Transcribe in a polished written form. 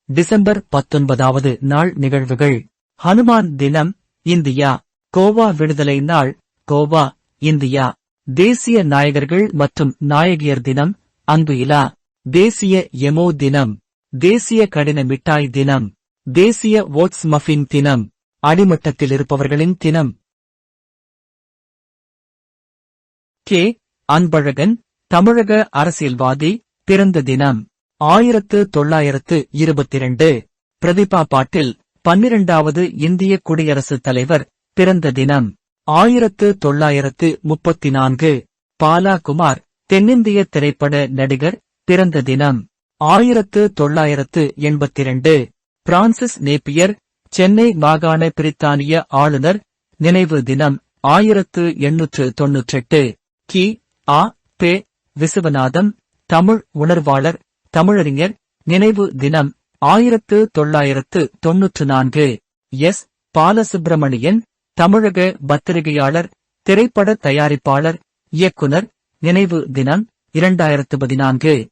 December 19வது நாள் நிகழ்வுகள். ஹனுமான் தினம், இந்தியா. கோவா விடுதலை நாள், கோவா, இந்தியா. தேசிய நாயகர்கள் மற்றும் நாயகியர் தினம், அன்பு இலா. தேசிய எமோ தினம். தேசிய கடின மிட்டாய் தினம். தேசிய ஓட்ஸ் மஃபின் தினம். அடிமட்டத்தில் இருப்பவர்களின் தினம். கே. அன்பழகன், தமிழக அரசியல்வாதி, பிறந்த தினம். 1922. பிரதிபா பாட்டில், 12வது இந்திய குடியரசுத் தலைவர், பிறந்த தினம். 1934. பாலா குமார், தென்னிந்திய திரைப்பட நடிகர், பிறந்த தினம். 1982. பிரான்சிஸ் நேப்பியர், சென்னை மாகாண பிரித்தானிய ஆளுநர், நினைவு தினம். 1898. கி. ஆ. பெ. விசுவநாதம், தமிழ் உணர்வாளர், தமிழறிஞர், நினைவு தினம். 1994. எஸ். பாலசுப்பிரமணியன், தமிழக பத்திரிகையாளர், திரைப்பட தயாரிப்பாளர், இயக்குனர், நினைவு தினம். 2014.